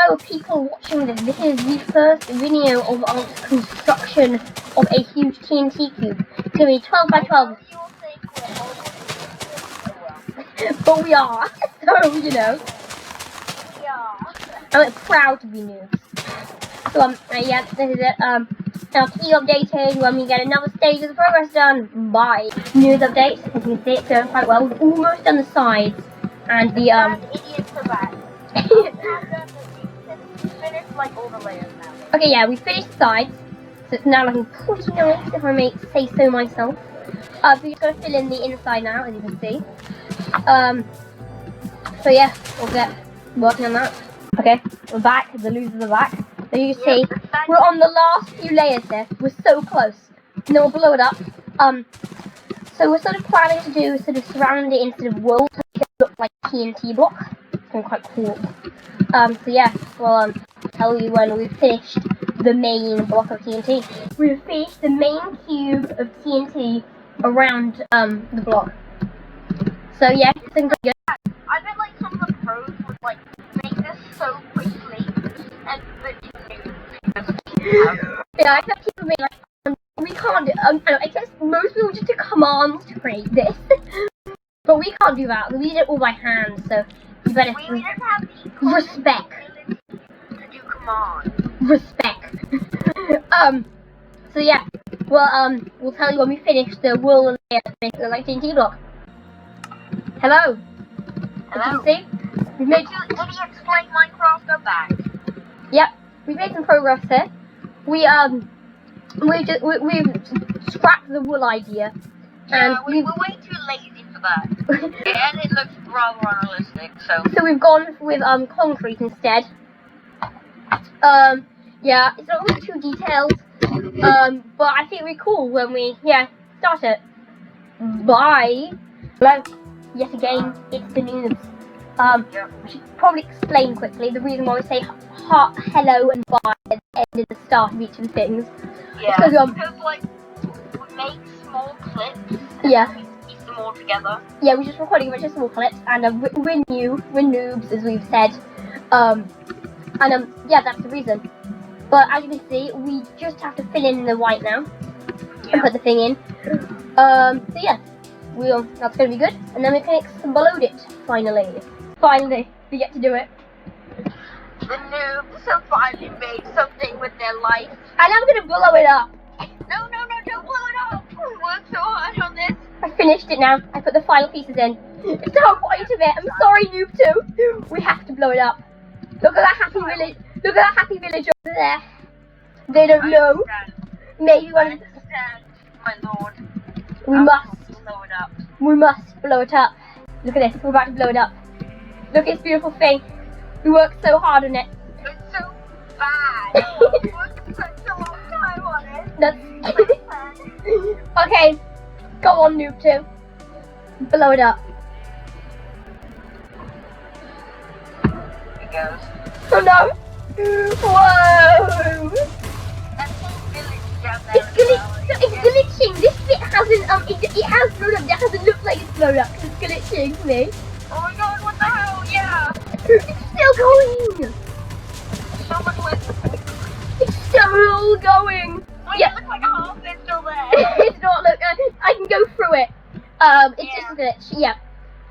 hello people watching this. This is the first video of our construction of a huge TNT cube. It's going to be 12 by 12. But we are. So, you know. I'm proud to be noobs. So, yeah, this is it. I'll keep you updated when we get another stage of the progress done. Bye. News updates. As you can see, it's going quite well. We've almost done the sides. And the, idiots are back. Finished like all the layers now. Okay, yeah, we finished the sides, so it's now looking pretty nice, if I may say so myself. We're just gonna fill in the inside now, as you can see. So yeah, we'll get working on that. Okay, we're back. The losers are back. So you can see, we're on the last few layers there. We're so close. And then we'll blow it up. So we're sort of planning to do sort of surround it instead of wool, so it look like TNT block. It's been quite cool. So yeah, well, I'll tell you when we've finished the main block of TNT. We've finished the main cube of TNT around the block. So yeah, it's been good. I bet like some of the pros would like make this so quickly, and yeah, I kept keeping me like we can't. I guess most people just do commands to create this, but we can't do that. We did it all by hand, so you better we don't have the respect. To do commands. Respect. So yeah, well, we'll tell you when we finish the wool and the like TNT block. Hello. Hello. See? We've made. Did he explain Minecraft? Go back. Yep, we've made some progress here. We've scrapped the wool idea, and we were way too lazy for that. And it looks rather unrealistic. So we've gone with concrete instead. Yeah, it's not really too detailed. But I think it'll be cool when we start it. Bye. Hello. Yet again, it's the noobs. I should probably explain quickly the reason why we say hello and bye at the end of the start of each of the things. Yeah, because like we make small clips. Yeah. We piece them all together. Yeah, we're just recording a bunch of small clips, and we're noobs, as we've said. Yeah, that's the reason. But as you can see, we just have to fill in the white now and put the thing in. So yeah, that's gonna be good, and then we can explode it finally. Finally, we get to do it. The noobs have finally made something with their life. And I'm gonna blow it up. No, don't blow it up. We worked so hard on this. I finished it now. I put the final pieces in. It's the whole point of it. I'm sorry, Noob 2. We have to blow it up. Look at that happy village. Look at that happy village over there. They don't know. Maybe one of my lord. We must blow it up. We must blow it up. Look at this. We're about to blow it up. Look at this beautiful thing. We worked so hard on it. It's so bad. We worked such a long time on it. Okay. Go on, Noob 2. Blow it up. It goes. Oh no! Whoa! That's whole village down there. It's glitching. This bit hasn't it has blown up. It doesn't look like it's blown up. It's glitching for me. Oh my god! What the hell? Yeah. It's still going. So much less. It's still going. Wait, Yeah. it looks like half is still there. It's not. Look, I can go through it. It's just a glitch. Yeah.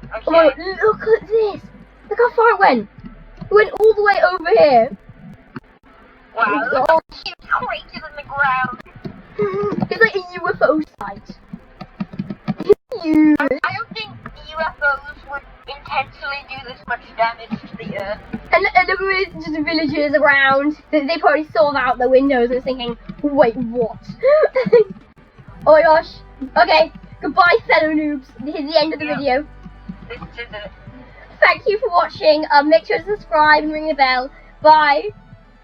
Okay. Oh, look at this. Look how far it went. It went all the way over here. Wow, it looks like huge craters in the ground. It's like a UFO site. I don't think UFOs would intentionally do this much damage to the Earth. And look at just the villagers around. They probably saw that out their windows and was thinking, wait, what? Oh my gosh. Okay, goodbye fellow noobs. This is the end of the video. This is it. Thank you for watching. Make sure to subscribe and ring the bell. Bye.